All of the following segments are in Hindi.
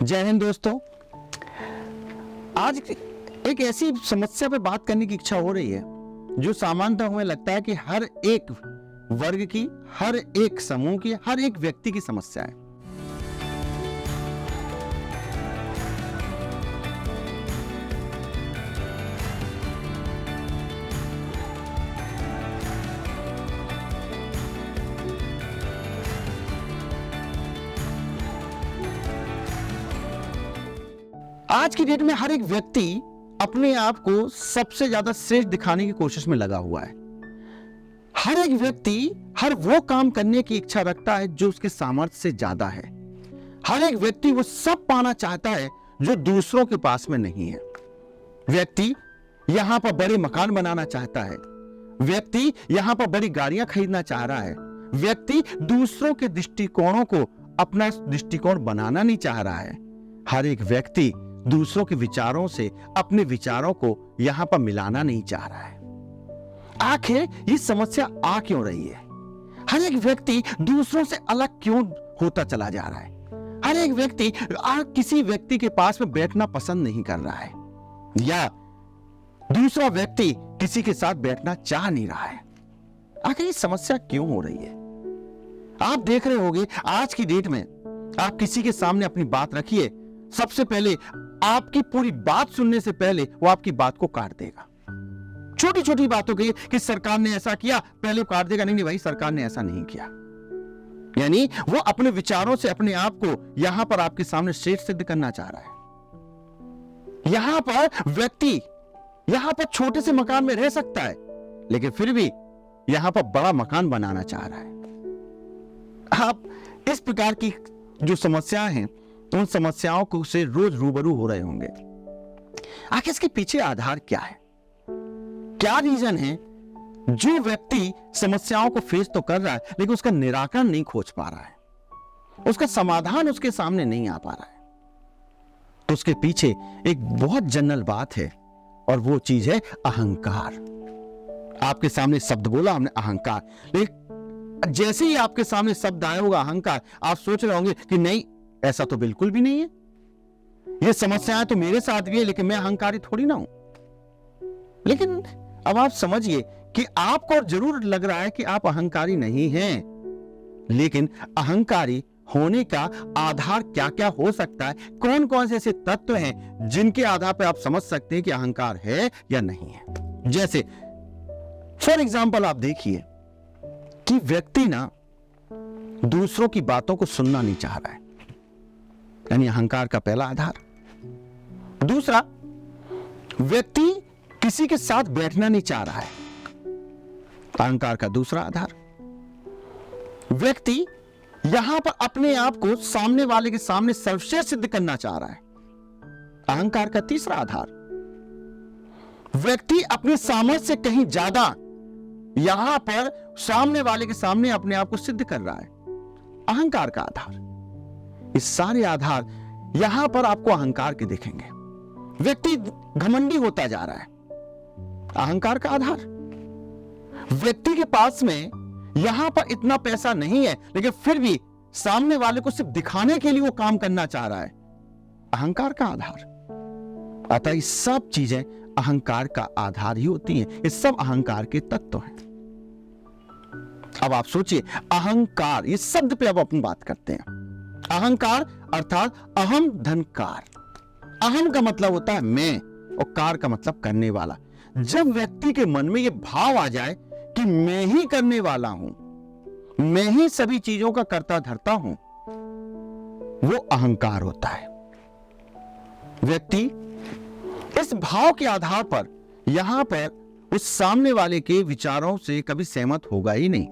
जय हिंद दोस्तों। आज एक ऐसी समस्या पे बात करने की इच्छा हो रही है जो सामान्यतः हमें लगता है कि हर एक वर्ग की, हर एक समूह की, हर एक व्यक्ति की समस्या है। आज की डेट में हर एक व्यक्ति अपने आप को सबसे ज्यादा श्रेष्ठ दिखाने की कोशिश में लगा हुआ है। हर एक व्यक्ति हर वो काम करने की इच्छा रखता है जो उसके सामर्थ्य से ज्यादा है। हर एक व्यक्ति वो सब पाना चाहता है जो दूसरों के पास में नहीं है। व्यक्ति यहां पर बड़े मकान बनाना चाहता है। व्यक्ति यहां पर बड़ी गाड़ियां खरीदना चाह रहा है। व्यक्ति दूसरों के दृष्टिकोणों को अपना दृष्टिकोण बनाना नहीं चाह रहा है। हर एक व्यक्ति दूसरों के विचारों से अपने विचारों को यहां पर मिलाना नहीं चाह रहा है। आखिर ये समस्या आ क्यों रही है? हर एक व्यक्ति दूसरों से अलग क्यों होता चला जा रहा है? हर एक व्यक्ति किसी व्यक्ति के पास में बैठना पसंद नहीं कर रहा है, या दूसरा व्यक्ति किसी के साथ बैठना चाह नहीं रहा है। आखिर ये समस्या क्यों हो रही है? आप देख रहे होंगे आज की डेट में आप किसी के सामने अपनी बात रखिए, सबसे पहले आपकी पूरी बात सुनने से पहले वो आपकी बात को काट देगा। छोटी छोटी बातों के कि सरकार ने ऐसा किया, पहले काट देगा, नहीं भाई सरकार ने ऐसा नहीं किया। यानी वो अपने विचारों से अपने आप को यहां पर आपके सामने श्रेष्ठ सिद्ध करना चाह रहा है। यहां पर व्यक्ति यहां पर छोटे से मकान में रह सकता है, लेकिन फिर भी यहां पर बड़ा मकान बनाना चाह रहा है। आप इस प्रकार की जो समस्याएं हैं उन समस्याओं को से रोज रूबरू हो रहे होंगे। आखिर इसके पीछे आधार क्या है? क्या रीजन है जो व्यक्ति समस्याओं को फेस तो कर रहा है लेकिन उसका निराकरण नहीं खोज पा रहा है, उसका समाधान उसके सामने नहीं आ पा रहा है? तो उसके पीछे एक बहुत जनरल बात है और वो चीज है अहंकार। आपके सामने शब्द बोला हमने अहंकार, लेकिन जैसे ही आपके सामने शब्द आया होगा अहंकार, आप सोच रहे होंगे कि नहीं, ऐसा तो बिल्कुल भी नहीं है, ये समस्याएं तो मेरे साथ भी है, लेकिन मैं अहंकारी थोड़ी ना हूं। लेकिन अब आप समझिए कि आपको जरूर लग रहा है कि आप अहंकारी नहीं हैं, लेकिन अहंकारी होने का आधार क्या क्या हो सकता है, कौन कौन से ऐसे तत्व हैं जिनके आधार पर आप समझ सकते हैं कि अहंकार है या नहीं है। जैसे फॉर एग्जाम्पल आप देखिए कि व्यक्ति ना दूसरों की बातों को सुनना नहीं चाह रहा है, यानी अहंकार का पहला आधार। दूसरा, व्यक्ति किसी के साथ बैठना नहीं चाह रहा है, अहंकार का दूसरा आधार। व्यक्ति यहां पर अपने आप को सामने वाले के सामने सर्वश्रेष्ठ सिद्ध करना चाह रहा है, अहंकार का तीसरा आधार। व्यक्ति अपने सामर्थ्य से कहीं ज्यादा यहां पर सामने वाले के सामने अपने आप को सिद्ध कर रहा है, अहंकार का आधार। इस सारे आधार यहां पर आपको अहंकार के दिखेंगे। व्यक्ति घमंडी होता जा रहा है, अहंकार का आधार। व्यक्ति के पास में यहां पर इतना पैसा नहीं है लेकिन फिर भी सामने वाले को सिर्फ दिखाने के लिए वो काम करना चाह रहा है, अहंकार का आधार। अतः ये सब चीजें अहंकार का आधार ही होती हैं, ये सब अहंकार के तत्व हैं। अब आप सोचिए अहंकार, इस शब्द पे अब अपन बात करते हैं। अहंकार अर्थात अहम धनकार। अहम का मतलब होता है मैं और कार का मतलब करने वाला। जब व्यक्ति के मन में यह भाव आ जाए कि मैं ही करने वाला हूं, मैं ही सभी चीजों का कर्ता धर्ता हूं, वो अहंकार होता है। व्यक्ति इस भाव के आधार पर यहां पर उस सामने वाले के विचारों से कभी सहमत होगा ही नहीं।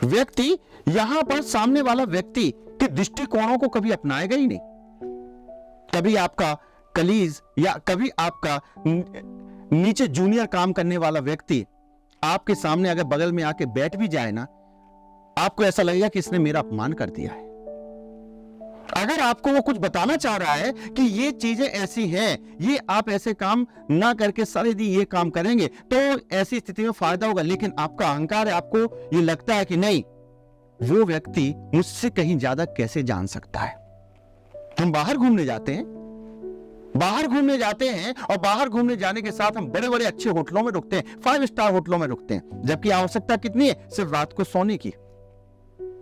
व्यक्ति यहां पर सामने वाला व्यक्ति के दृष्टिकोणों को कभी अपनाएगा ही नहीं। कभी आपका कलीज या कभी आपका नीचे जूनियर काम करने वाला व्यक्ति आपके सामने अगर बगल में आके बैठ भी जाए ना, आपको ऐसा लगेगा कि इसने मेरा अपमान कर दिया है। अगर आपको वो कुछ बताना चाह रहा है कि ये चीजें ऐसी हैं, ये आप ऐसे काम ना करके सर यदि ये काम करेंगे तो ऐसी स्थिति में फायदा होगा, लेकिन आपका अहंकार है, आपको ये लगता है कि नहीं, वो व्यक्ति मुझसे कहीं ज्यादा कैसे जान सकता है, हम बाहर घूमने जाते हैं, और बाहर घूमने जाने के साथ हम बड़े बड़े अच्छे होटलों में रुकते हैं, 5 स्टार होटलों में रुकते हैं, जबकि आवश्यकता कितनी है? सिर्फ रात को सोने की।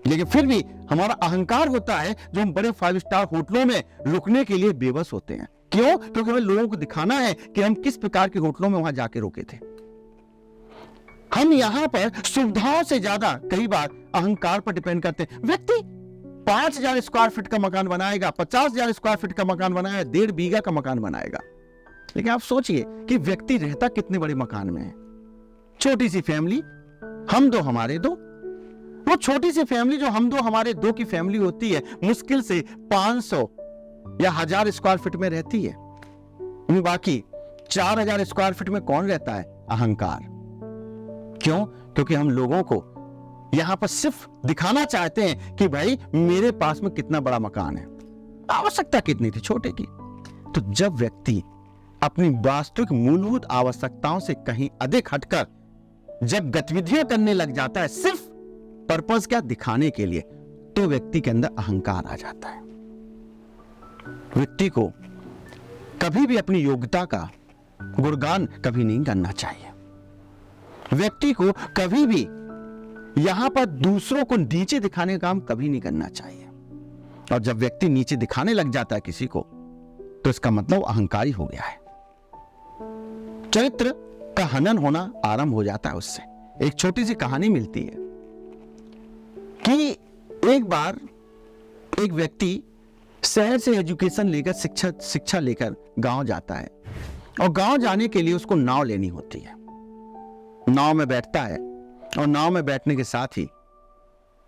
लेकिन फिर भी हमारा अहंकार होता है जो हम बड़े 5 स्टार होटलों में रुकने के लिए बेबस होते हैं। क्यों? क्योंकि हमें लोगों को दिखाना है कि हम किस प्रकार के होटलों में वहां जाके रुके थे। हम यहां पर सुविधाओं से ज्यादा कई बार अहंकार पर डिपेंड करते हैं। व्यक्ति 5,000 स्क्वायर फीट का मकान बनाएगा, 50,000 स्क्वायर फीट का मकान बनाएगा, 1.5 बीघा का मकान बनाएगा, लेकिन आप सोचिए कि व्यक्ति रहता कितने बड़े मकान में है। छोटी सी फैमिली, हम दो हमारे दो। वो छोटी सी फैमिली जो हम दो हमारे दो की फैमिली होती है, मुश्किल से 500 या 1000 स्क्वायर फीट में रहती है। बाकी 4000 स्क्वायर फीट में कौन रहता है? अहंकार। क्यों? क्योंकि हम लोगों को यहां पर सिर्फ दिखाना चाहते हैं कि भाई मेरे पास में कितना बड़ा मकान है। आवश्यकता कितनी थी? छोटे की। तो जब व्यक्ति अपनी वास्तविक मूलभूत आवश्यकताओं से कहीं अधिक हटकर जब गतिविधियां करने लग जाता है सिर्फ पर्पस क्या? दिखाने के लिए, तो व्यक्ति के अंदर अहंकार आ जाता है। व्यक्ति को कभी भी अपनी योग्यता का गुणगान कभी नहीं करना चाहिए। व्यक्ति को कभी भी यहां पर दूसरों को नीचे दिखाने का काम कभी नहीं करना चाहिए। और जब व्यक्ति नीचे दिखाने लग जाता है किसी को, तो इसका मतलब अहंकारी हो गया है। चरित्र का हनन होना आरंभ हो जाता है उससे। एक छोटी सी कहानी मिलती है कि एक बार एक व्यक्ति शहर से एजुकेशन लेकर शिक्षा लेकर गांव जाता है, और गांव जाने के लिए उसको नाव लेनी होती है। नाव में बैठता है, और नाव में बैठने के साथ ही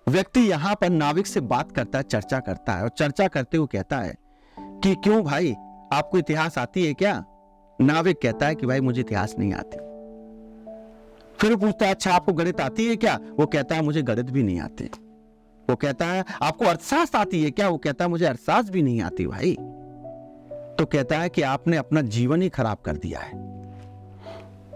व्यक्ति यहां पर नाविक से बात करता है, चर्चा करता है, और चर्चा करते हुए कहता है कि क्यों भाई, आपको इतिहास आती है क्या? नाविक कहता है कि भाई मुझे इतिहास नहीं आती। फिर वो पूछता है अच्छा आपको गणित आती है क्या? वो कहता है मुझे गणित भी नहीं आती। वो कहता है आपको अर्थशास्त्र आती है क्या? वो कहता है मुझे अर्थशास्त्र भी नहीं आती भाई। तो कहता है कि आपने अपना जीवन ही खराब कर दिया है।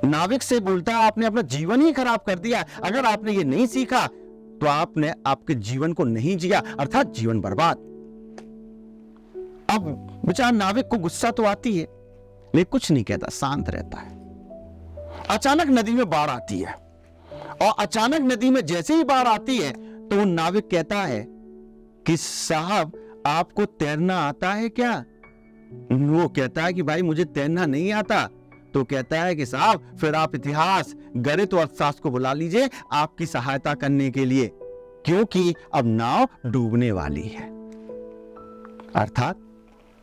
नाविक से बोलता है आपने अपना जीवन ही खराब कर दिया। अगर आपने ये नहीं सीखा तो आपने आपके जीवन को नहीं जिया, अर्थात जीवन बर्बाद। अब बेचारा नाविक को गुस्सा तो आती है, लेकिन कुछ नहीं कहता, शांत रहता है। अचानक नदी में बाढ़ आती है, और अचानक नदी में जैसे ही बाढ़ आती है तो नाविक कहता है कि साहब आपको तैरना आता है क्या? वो कहता है कि भाई मुझे तैरना नहीं आता। तो कहता है कि साहब फिर आप इतिहास, गणित और अर्थशास्त्र को बुला लीजिए आपकी सहायता करने के लिए, क्योंकि अब नाव डूबने वाली है। अर्थात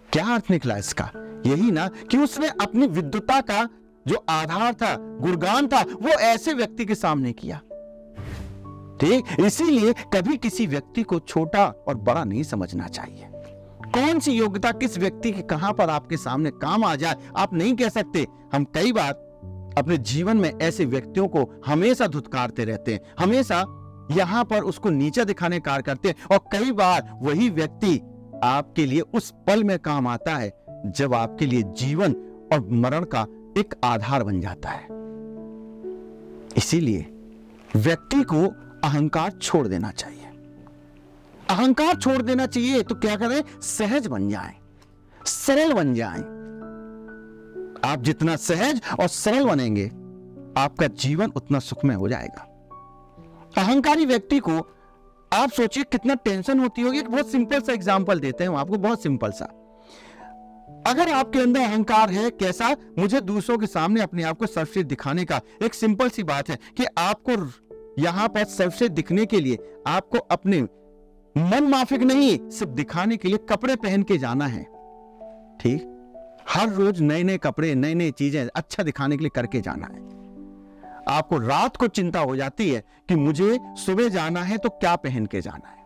क्या अर्थ निकला इसका? यही ना कि उसने अपनी विद्वता का जो आधार था, गुणगान था, वो ऐसे व्यक्ति के सामने किया। ठीक, इसीलिए कभी किसी व्यक्ति को छोटा और बड़ा नहीं समझना चाहिए। कौन सी योग्यता किस व्यक्ति की कहां पर आपके सामने काम आ जाए आप नहीं कह सकते। हम कई बार अपने जीवन में ऐसे व्यक्तियों को हमेशा धुतकारते रहते हैं, हमेशा यहां पर उसको नीचा दिखाने का कार्य करते हैं, और कई बार वही व्यक्ति आपके लिए उस पल में काम आता है जब आपके लिए जीवन और मरण का एक आधार बन जाता है। इसीलिए व्यक्ति को अहंकार छोड़ देना चाहिए। अहंकार छोड़ देना चाहिए तो क्या करें? सहज बन जाएं, सरल बन जाएं। आप जितना सहज और सरल बनेंगे आपका जीवन उतना सुखमय हो जाएगा। अहंकारी व्यक्ति को आप सोचिए कितना टेंशन होती होगी। एक बहुत सिंपल सा एग्जांपल देते हैं हम आपको, बहुत सिंपल सा। अगर आपके अंदर अहंकार है, कैसा? मुझे दूसरों के सामने अपने आप को सर्वश्रेष्ठ दिखाने का। एक सिंपल सी बात है कि आपको यहां पर सर्वश्रेष्ठ दिखने के लिए आपको अपने मन माफिक नहीं, सिर्फ दिखाने के लिए कपड़े पहन के जाना है। ठीक, हर रोज नए नए कपड़े, नई नई चीजें अच्छा दिखाने के लिए करके जाना है। आपको रात को चिंता हो जाती है कि मुझे सुबह जाना है तो क्या पहन के जाना है।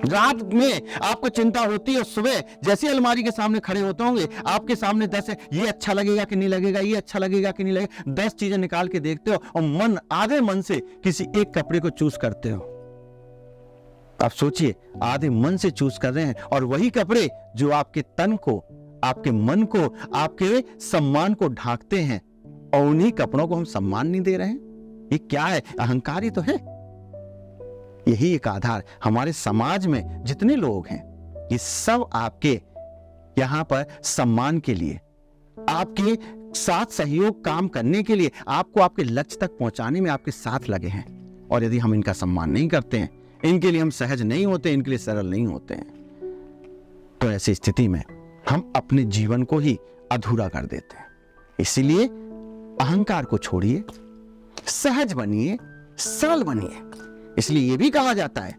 रात में आपको चिंता होती है, सुबह जैसे अलमारी के सामने खड़े होते होंगे आपके सामने 10 है, ये अच्छा लगेगा कि नहीं लगेगा, ये अच्छा लगेगा कि नहीं लगेगा, 10 चीजें निकाल के देखते हो और आधे मन से किसी एक कपड़े को चूज करते हो। आप सोचिए, आधे मन से चूज कर रहे हैं, और वही कपड़े जो आपके तन को, आपके मन को, आपके सम्मान को ढांकते हैं, और उन्हीं कपड़ों को हम सम्मान नहीं दे रहे हैं। ये क्या है? अहंकार ही तो है। यही एक आधार। हमारे समाज में जितने लोग हैं ये सब आपके यहां पर सम्मान के लिए, आपके साथ सहयोग काम करने के लिए, आपको आपके लक्ष्य तक पहुंचाने में आपके साथ लगे हैं। और यदि हम इनका सम्मान नहीं करते हैं, इनके लिए हम सहज नहीं होते, इनके लिए सरल नहीं होते हैं, तो ऐसी स्थिति में हम अपने जीवन को ही अधूरा कर देते हैं। इसीलिए अहंकार को छोड़िए, सहज बनिए, सरल बनिए। इसलिए यह भी कहा जाता है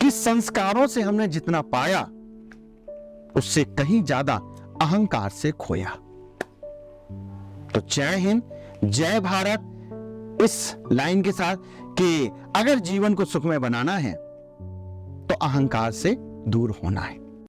कि संस्कारों से हमने जितना पाया उससे कहीं ज्यादा अहंकार से खोया। तो जय हिंद, जय भारत, इस लाइन के साथ कि अगर जीवन को सुखमय बनाना है तो अहंकार से दूर होना है।